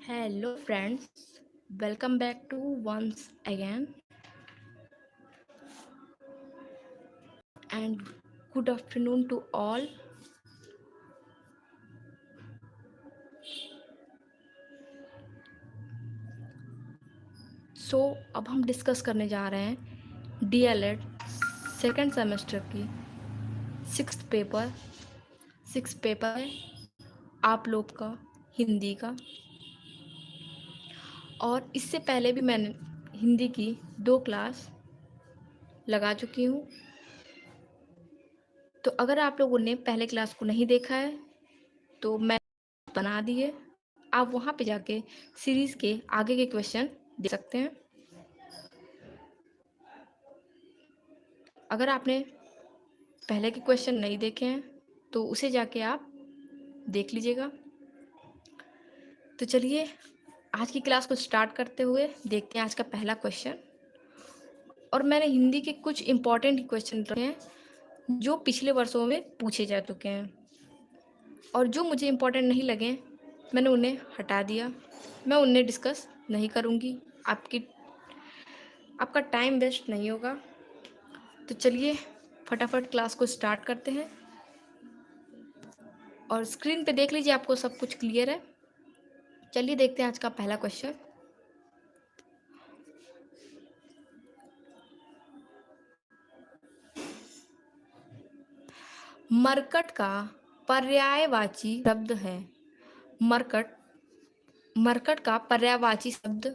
Hello, friends. Welcome back to once again, and good afternoon to all. सो अब हम discuss करने जा रहे हैं डीएलएड सेकेंड सेमेस्टर की सिक्स पेपर है आप लोग का हिंदी का। और इससे पहले भी मैंने हिंदी की 2 क्लास लगा चुकी हूँ। तो अगर आप लोगों ने पहले क्लास को नहीं देखा है तो मैं बना दिए, आप वहाँ पे जाके सीरीज़ के आगे के क्वेश्चन देख सकते हैं। अगर आपने पहले के क्वेश्चन नहीं देखे हैं तो उसे जाके आप देख लीजिएगा। तो चलिए आज की क्लास को स्टार्ट करते हुए देखते हैं आज का पहला क्वेश्चन। और मैंने हिंदी के कुछ इम्पॉर्टेंट क्वेश्चन रखे हैं जो पिछले वर्षों में पूछे जा चुके हैं, और जो मुझे इम्पोर्टेंट नहीं लगे मैंने उन्हें हटा दिया। मैं उन्हें डिस्कस नहीं करूँगी, आपका टाइम वेस्ट नहीं होगा। तो चलिए फटाफट क्लास को स्टार्ट करते हैं, और स्क्रीन पे देख लीजिए आपको सब कुछ क्लियर है। चलिए देखते हैं आज का पहला क्वेश्चन। मरकट का पर्यायवाची शब्द है। मरकट मरकट का पर्यायवाची शब्द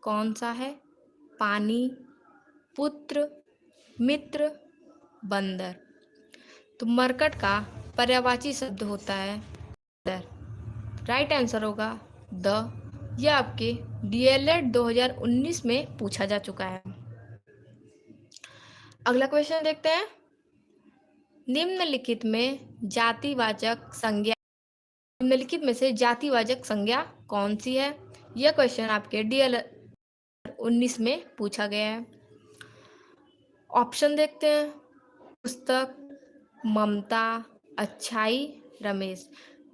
कौन सा है? पानी, पुत्र, मित्र, बंदर। तो मरकट का पर्यायवाची शब्द होता है बंदर। राइट आंसर होगा द। यह आपके डीएलएड 2019 में पूछा जा चुका है। अगला क्वेश्चन देखते हैं। निम्नलिखित में जातिवाचक संज्ञा निम्नलिखित में से जातिवाचक संज्ञा कौन सी है? यह क्वेश्चन आपके डीएलएड 19 में पूछा गया है। ऑप्शन देखते हैं। पुस्तक, ममता, अच्छाई, रमेश।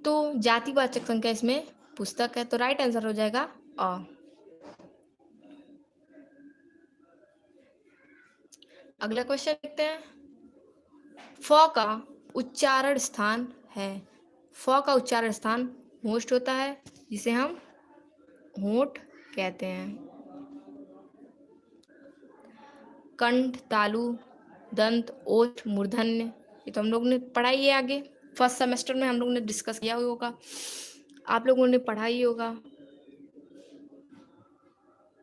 तो जातिवाचक संख्या इसमें पुस्तक है, तो राइट आंसर हो जाएगा अ। अगला क्वेश्चन देखते हैं। फ का उच्चारण स्थान है। फ का उच्चारण स्थान होस्ट होता है, जिसे हम होंठ कहते हैं। कंठ, तालु, दंत, ओष्ठ, मूर्धन्य। ये तो हम लोग ने पढ़ाई है आगे, फर्स्ट सेमेस्टर में हम लोग ने डिस्कस किया होगा, आप लोगों ने पढ़ा ही होगा।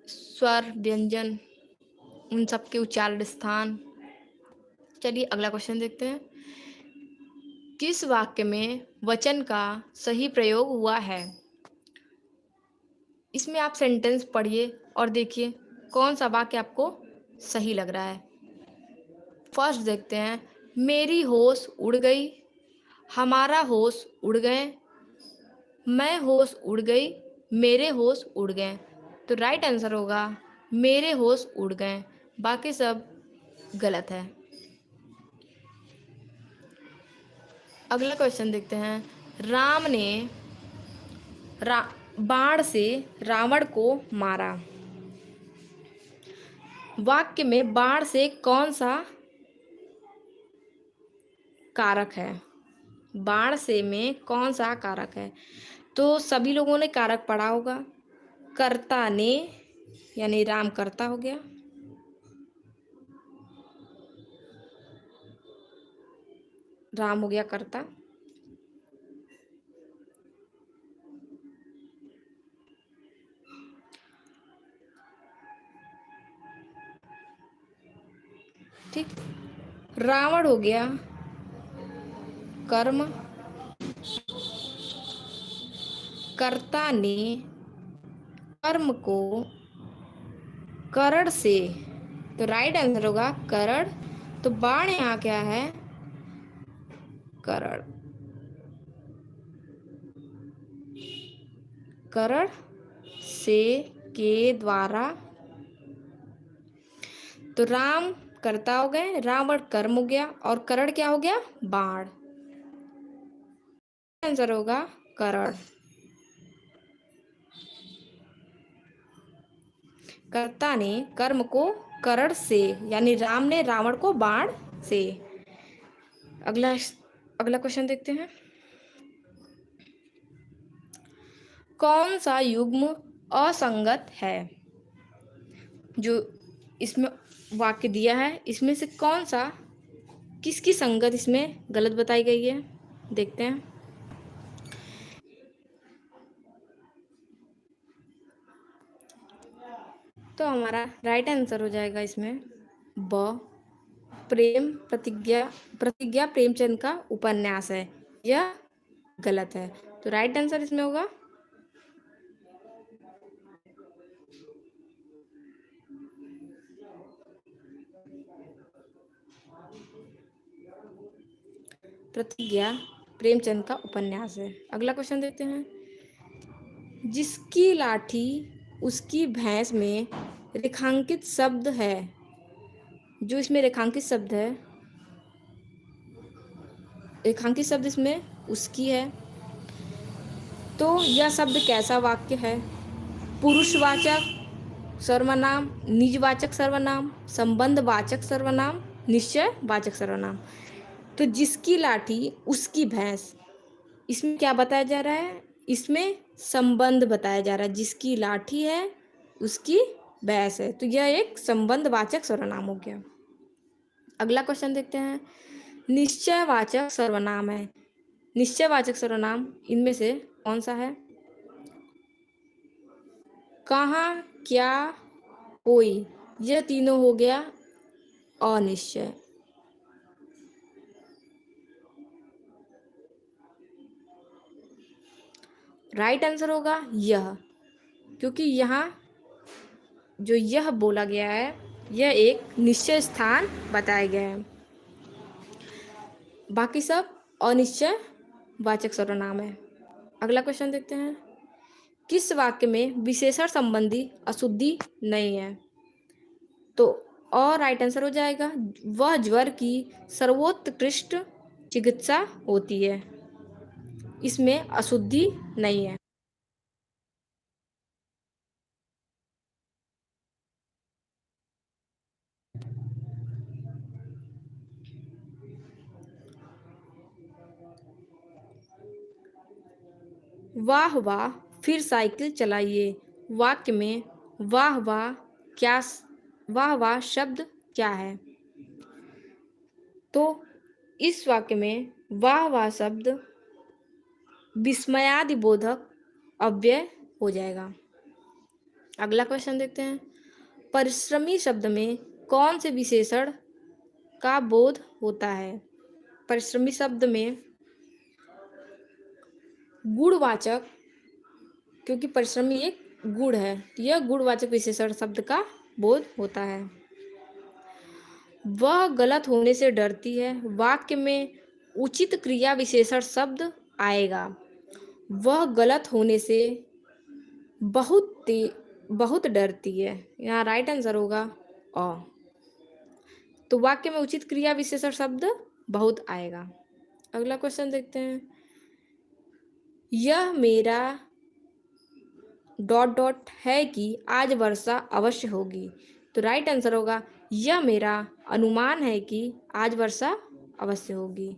स्वर, व्यंजन, उन सब के उच्चारण स्थान। चलिए अगला क्वेश्चन देखते हैं। किस वाक्य में वचन का सही प्रयोग हुआ है? इसमें आप सेंटेंस पढ़िए और देखिए कौन सा वाक्य आपको सही लग रहा है। फर्स्ट देखते हैं। मेरी होश उड़ गई, हमारा होश उड़ गए, मैं होश उड़ गई, मेरे होश उड़ गए। तो राइट आंसर होगा मेरे होश उड़ गए, बाकी सब गलत है। अगला क्वेश्चन देखते हैं। राम ने बाण से रावण को मारा। वाक्य में बाण से कौन सा कारक है? बाण से में कौन सा कारक है? तो सभी लोगों ने कारक पढ़ा होगा। कर्ता ने, यानी राम कर्ता हो गया। राम हो गया कर्ता। ठीक। रावण हो गया कर्म। कर्ता ने कर्म को करण से, तो राइट आंसर होगा करण। तो बाण यहाँ क्या है? करण। करण से के द्वारा। तो राम कर्ता हो गए, रावण कर्म हो गया, और करण क्या हो गया? बाण। आंसर होगा करण। कर्ता ने कर्म को करण से, यानी राम ने रावण को बाण से। अगला अगला क्वेश्चन देखते हैं। कौन सा युग्म असंगत है? जो इसमें वाक्य दिया है इसमें से कौन सा, किसकी संगत इसमें गलत बताई गई है, देखते हैं। तो हमारा राइट आंसर हो जाएगा इसमें ब, प्रेम प्रतिज्ञा, प्रतिज्ञा प्रेमचंद का उपन्यास है, यह गलत है। तो राइट आंसर इसमें होगा प्रतिज्ञा प्रेमचंद का उपन्यास है। अगला क्वेश्चन देखते हैं। जिसकी लाठी उसकी भैंस में रेखांकित शब्द है, जो इसमें रेखांकित शब्द है, रेखांकित शब्द इसमें उसकी है, तो यह शब्द कैसा वाक्य है? पुरुषवाचक सर्वनाम, निजवाचक सर्वनाम, संबंधवाचक सर्वनाम, निश्चयवाचक सर्वनाम। तो जिसकी लाठी उसकी भैंस, इसमें क्या बताया जा रहा है? इसमें संबंध बताया जा रहा है। जिसकी लाठी है उसकी भैंस है, तो यह एक संबंधवाचक सर्वनाम हो गया। अगला क्वेश्चन देखते हैं। निश्चयवाचक सर्वनाम है, निश्चयवाचक सर्वनाम इनमें से कौन सा है? कहाँ, क्या, कोई, यह तीनों हो गया अनिश्चय। राइट आंसर होगा यह, क्योंकि यहाँ जो यह बोला गया है यह एक निश्चय स्थान बताया गया है, बाकी सब अनिश्चय वाचक सर्वनाम है। अगला क्वेश्चन देखते हैं। किस वाक्य में विशेषण संबंधी अशुद्धि नहीं है? तो और राइट आंसर हो जाएगा वह ज्वर की सर्वोत्कृष्ट चिकित्सा होती है, इसमें अशुद्धि नहीं है। वाह वाह फिर साइकिल चलाइए, वाक्य में वाह वाह क्या, वाह वाह शब्द क्या है? तो इस वाक्य में वाह वाह शब्द विस्मयादिबोधक अव्यय हो जाएगा। अगला क्वेश्चन देखते हैं। परिश्रमी शब्द में कौन से विशेषण का बोध होता है? परिश्रमी शब्द में गुणवाचक, क्योंकि परिश्रमी एक गुण है, यह गुणवाचक विशेषण शब्द का बोध होता है। वह गलत होने से डरती है, वाक्य में उचित क्रिया विशेषण शब्द आएगा। वह गलत होने से बहुत डरती है, यहाँ राइट आंसर होगा अ। तो वाक्य में उचित क्रिया विशेषण शब्द बहुत आएगा। अगला क्वेश्चन देखते हैं। यह मेरा डॉट डॉट है कि आज वर्षा अवश्य होगी, तो राइट आंसर होगा यह मेरा अनुमान है कि आज वर्षा अवश्य होगी।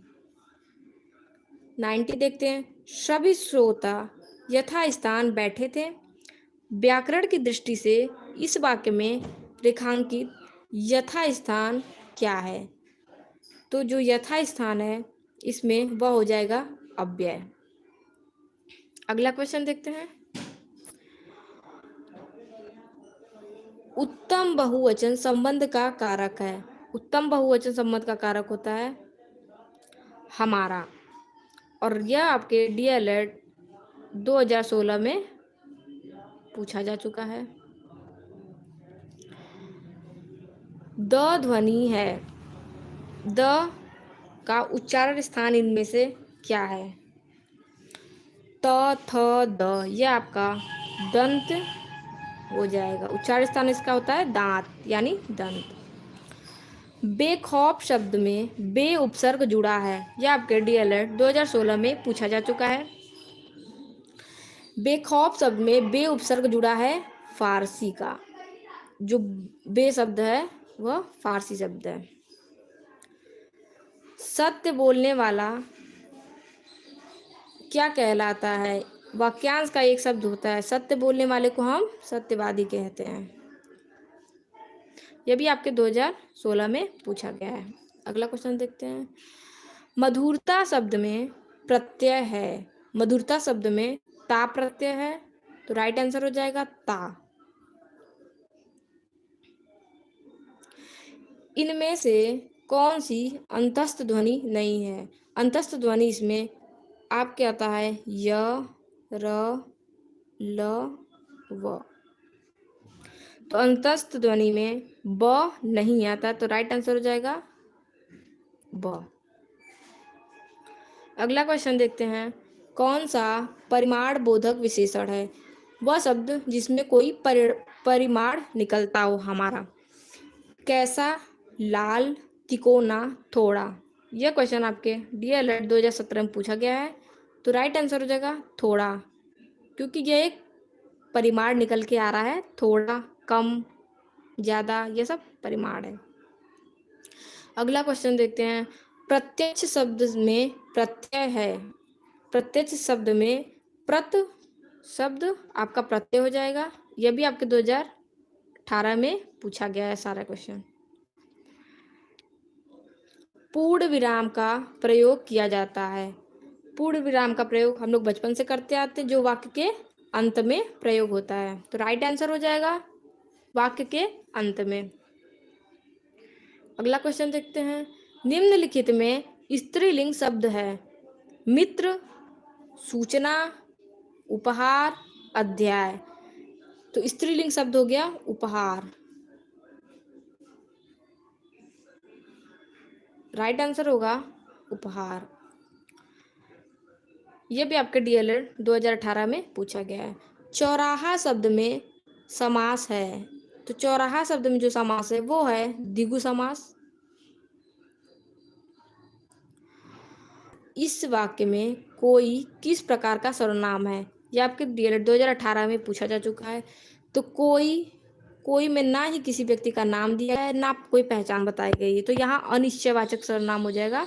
90 देखते हैं। सभी श्रोता यथास्थान बैठे थे, व्याकरण की दृष्टि से इस वाक्य में रेखांकित यथास्थान क्या है? तो जो यथास्थान है इसमें वह हो जाएगा अव्यय। अगला क्वेश्चन देखते हैं। उत्तम बहुवचन संबंध का कारक है, उत्तम बहुवचन संबंध का कारक होता है हमारा, और यह आपके डीएलएड 2016 में पूछा जा चुका है। द ध्वनि है, द का उच्चारण स्थान इनमें से क्या है? त, थ, द, यह आपका दंत हो जाएगा। उच्चारण स्थान इसका होता है दांत, यानी दंत। बेखौफ शब्द में बे उपसर्ग जुड़ा है, यह आपके डीएलएड 2016 में पूछा जा चुका है। बेखौफ शब्द में बे उपसर्ग जुड़ा है फारसी का। जो बे शब्द है वह फारसी शब्द है। सत्य बोलने वाला क्या कहलाता है? वाक्यांश का एक शब्द होता है। सत्य बोलने वाले को हम सत्यवादी कहते हैं। यह भी आपके 2016 में पूछा गया है। अगला क्वेश्चन देखते हैं। मधुरता शब्द में प्रत्यय है। मधुरता शब्द में ता प्रत्यय है, तो राइट आंसर हो जाएगा ता। इनमें से कौन सी अंतस्थ ध्वनि नहीं है? अंतस्थ ध्वनि इसमें आपके आता है य, र, ल, व। तो अंतस्थ ध्वनि में ब नहीं आता, तो राइट आंसर हो जाएगा ब। अगला क्वेश्चन देखते हैं। कौन सा परिमाण बोधक विशेषण है? वह शब्द जिसमें कोई परिमाण निकलता हो हमारा। कैसा, लाल, तिकोना, थोड़ा। यह क्वेश्चन आपके DLED 2017 में पूछा गया है, तो राइट आंसर हो जाएगा थोड़ा, क्योंकि यह एक परिमाण निकल के आ रहा है। थोड़ा, कम, ज़्यादा, ये सब परिमाण है। अगला क्वेश्चन देखते हैं। प्रत्यक्ष शब्द में प्रत्यय है। प्रत्यक्ष शब्द में प्रत शब्द आपका प्रत्यय हो जाएगा। यह भी आपके 2018 में पूछा गया है सारा क्वेश्चन। पूर्ण विराम का प्रयोग किया जाता है। पूर्ण विराम का प्रयोग हम लोग बचपन से करते आते हैं, जो वाक्य के अंत में प्रयोग होता है, तो राइट आंसर हो जाएगा वाक्य के अंत में। अगला क्वेश्चन देखते हैं। निम्नलिखित में स्त्रीलिंग शब्द है। मित्र, सूचना, उपहार, अध्याय। तो स्त्रीलिंग शब्द हो गया उपहार। राइट आंसर होगा उपहार। यह भी आपके DLED 2018 में पूछा गया है। चौराहा शब्द में समास है। तो चौराहा शब्द में जो समास है वो है द्विगु समास। इस वाक्य में कोई किस प्रकार का सर्वनाम है? यह आपके DLED 2018 में पूछा जा चुका है। तो कोई में ना ही किसी व्यक्ति का नाम दिया है, ना कोई पहचान बताई गई है, तो यहाँ अनिश्चयवाचक सर्वनाम हो जाएगा।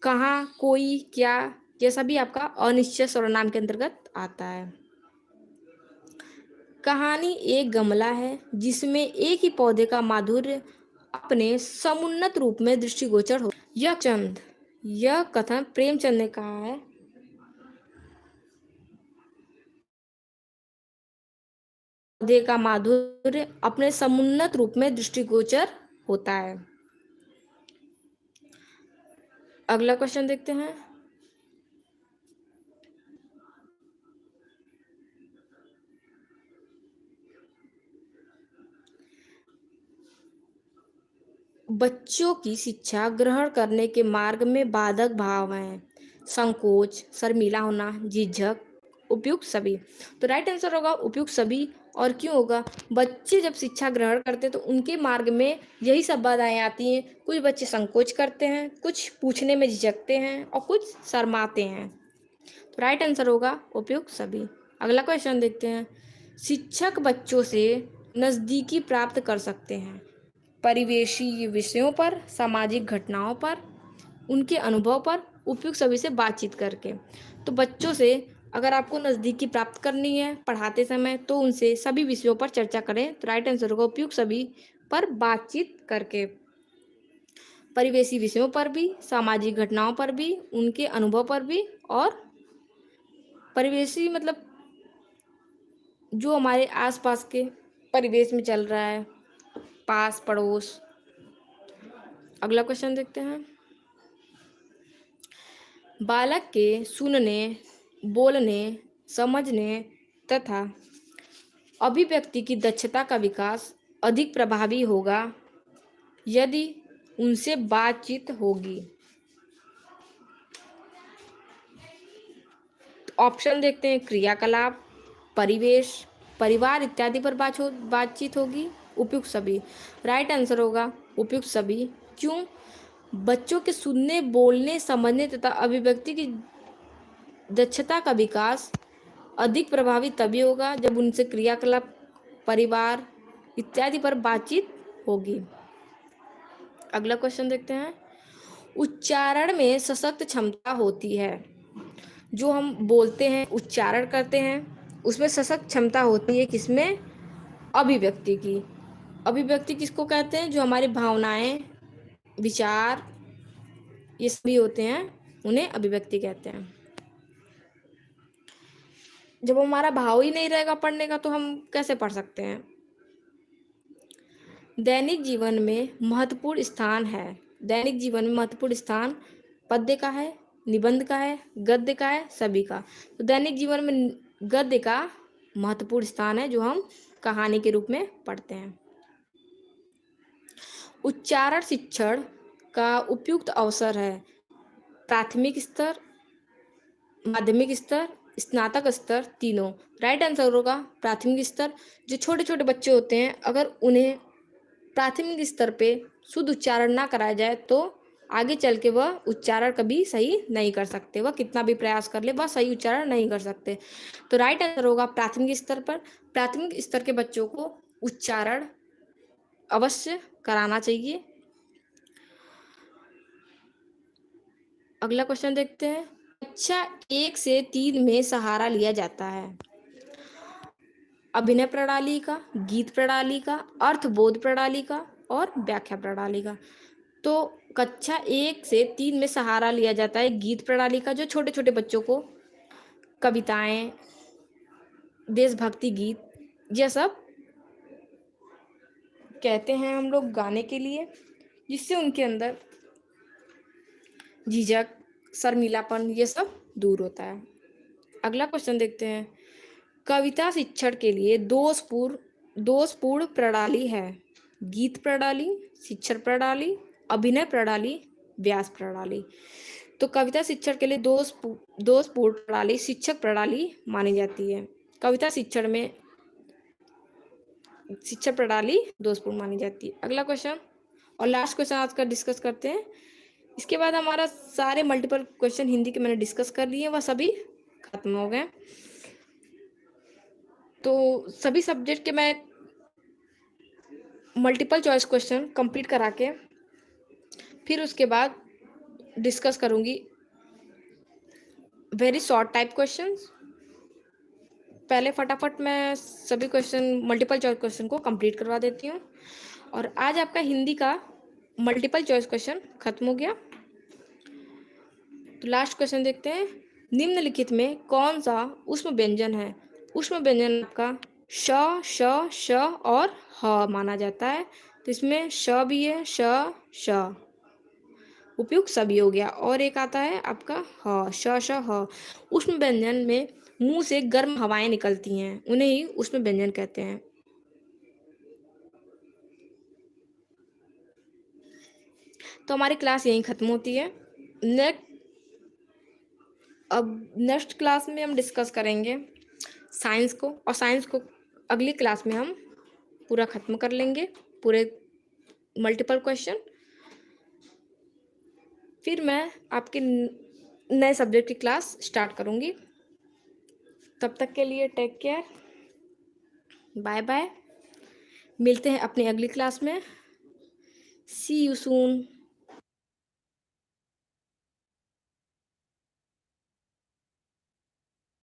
कहाँ, कोई, क्या, यह सभी आपका अनिश्चय सर्वनाम के अंतर्गत आता है। कहानी एक गमला है जिसमें एक ही पौधे का माधुर्य अपने समुन्नत रूप में दृष्टिगोचर हो। यह कथन प्रेमचंद ने कहा है। पौधे का माधुर्य अपने समुन्नत रूप में दृष्टिगोचर होता है। अगला क्वेश्चन देखते हैं। बच्चों की शिक्षा ग्रहण करने के मार्ग में बाधक भाव हैं। संकोच, शर्मिला होना, झिझक, उपयुक्त सभी। तो राइट आंसर होगा उपयुक्त सभी। और क्यों होगा? बच्चे जब शिक्षा ग्रहण करते हैं तो उनके मार्ग में यही सब बाधाएं आती हैं। कुछ बच्चे संकोच करते हैं, कुछ पूछने में झिझकते हैं और कुछ शर्माते हैं। तो राइट आंसर होगा उपयुक्त सभी। अगला क्वेश्चन देखते हैं। शिक्षक बच्चों से नज़दीकी प्राप्त कर सकते हैं परिवेशी विषयों पर, सामाजिक घटनाओं पर, उनके अनुभव पर उपयुक्त सभी से बातचीत करके। तो बच्चों से अगर आपको नज़दीकी प्राप्त करनी है पढ़ाते समय, तो उनसे सभी विषयों पर चर्चा करें। तो राइट आंसर होगा उपयुक्त सभी पर बातचीत करके। परिवेशी विषयों पर भी, सामाजिक घटनाओं पर भी, उनके अनुभव पर भी, और परिवेशी मतलब जो हमारे आसपास के परिवेश में चल रहा है, पास पड़ोस। अगला क्वेश्चन देखते हैं। बालक के सुनने, बोलने, समझने तथा अभिव्यक्ति की दक्षता का विकास अधिक प्रभावी होगा यदि उनसे बातचीत होगी। ऑप्शन देखते हैं। क्रियाकलाप, परिवेश, परिवार इत्यादि पर बातचीत होगी, उपयुक्त सभी। राइट आंसर होगा उपयुक्त सभी। क्यों? बच्चों के सुनने, बोलने, समझने तथा अभिव्यक्ति की दक्षता का विकास अधिक प्रभावी तभी होगा जब उनसे क्रियाकलाप, परिवार इत्यादि पर बातचीत होगी। अगला क्वेश्चन देखते हैं। उच्चारण में सशक्त क्षमता होती है। जो हम बोलते हैं, उच्चारण करते हैं, उसमें सशक्त क्षमता होती है किसमें? अभिव्यक्ति की। अभिव्यक्ति किसको कहते हैं? जो हमारी भावनाएं, विचार, ये सभी होते हैं, उन्हें अभिव्यक्ति कहते हैं। जब हमारा भाव ही नहीं रहेगा पढ़ने का तो हम कैसे पढ़ सकते हैं? दैनिक जीवन में महत्वपूर्ण स्थान है। दैनिक जीवन में महत्वपूर्ण स्थान पद्य का है, निबंध का है, गद्य का है, सभी का। तो दैनिक जीवन में गद्य का महत्वपूर्ण स्थान है, जो हम कहानी के रूप में पढ़ते हैं। उच्चारण शिक्षण का उपयुक्त अवसर है। प्राथमिक स्तर, माध्यमिक स्तर, स्नातक स्तर, तीनों। राइट आंसर होगा प्राथमिक स्तर। जो छोटे छोटे बच्चे होते हैं, अगर उन्हें प्राथमिक स्तर पे शुद्ध उच्चारण ना कराया जाए तो आगे चल के वह उच्चारण कभी सही नहीं कर सकते। वह कितना भी प्रयास कर ले, वह सही उच्चारण नहीं कर सकते। तो राइट आंसर होगा प्राथमिक स्तर पर। प्राथमिक स्तर के बच्चों को उच्चारण अवश्य कराना चाहिए। अगला क्वेश्चन देखते हैं। कक्षा 1 से 3 में सहारा लिया जाता है। अभिनय प्रणाली का, गीत प्रणाली का, अर्थबोध प्रणाली का और व्याख्या प्रणाली का। तो कक्षा 1 से 3 में सहारा लिया जाता है गीत प्रणाली का, जो छोटे छोटे बच्चों को कविताएं, देशभक्ति गीत, यह सब कहते हैं हम लोग गाने के लिए, जिससे उनके अंदर झिझक, शर्मीलापन, ये सब दूर होता है। अगला क्वेश्चन देखते हैं। कविता शिक्षण के लिए दोषपूर्ण प्रणाली है। गीत प्रणाली, शिक्षण प्रणाली, अभिनय प्रणाली, व्यास प्रणाली। तो कविता शिक्षण के लिए दोषपूर्ण प्रणाली शिक्षक प्रणाली मानी जाती है। कविता शिक्षण में शिक्षण प्रणाली दोषपूर्ण मानी जाती है। अगला क्वेश्चन और लास्ट क्वेश्चन आज का डिस्कस करते हैं। इसके बाद हमारा सारे मल्टीपल क्वेश्चन हिंदी के मैंने डिस्कस कर लिए, वह सभी खत्म हो गए। तो सभी सब्जेक्ट के मैं मल्टीपल चॉइस क्वेश्चन कंप्लीट करा के फिर उसके बाद डिस्कस करूंगी वेरी शॉर्ट टाइप क्वेश्चंस। पहले फटाफट मैं सभी क्वेश्चन मल्टीपल चॉइस क्वेश्चन को कंप्लीट करवा देती हूँ। और आज आपका हिंदी का मल्टीपल चॉइस क्वेश्चन खत्म हो गया। तो लास्ट क्वेश्चन देखते हैं। निम्नलिखित में कौन सा ऊष्म व्यंजन है? ऊष्म व्यंजन आपका श, श, श और ह माना जाता है। तो इसमें श भी है, श, श उपयुक्त सभी हो गया। और एक आता है आपका ह, श, श, ह। ऊष्म व्यंजन में मुंह से गर्म हवाएं निकलती हैं, उन्हें ही ऊष्म व्यंजन कहते हैं। तो हमारी क्लास यहीं खत्म होती है। नेक्स्ट क्लास में हम डिस्कस करेंगे साइंस को, और साइंस को अगली क्लास में हम पूरा खत्म कर लेंगे, पूरे मल्टीपल क्वेश्चन। फिर मैं आपके नए सब्जेक्ट की क्लास स्टार्ट करूंगी। तब तक के लिए टेक केयर, बाय बाय। मिलते हैं अपनी अगली क्लास में। सी यू सून।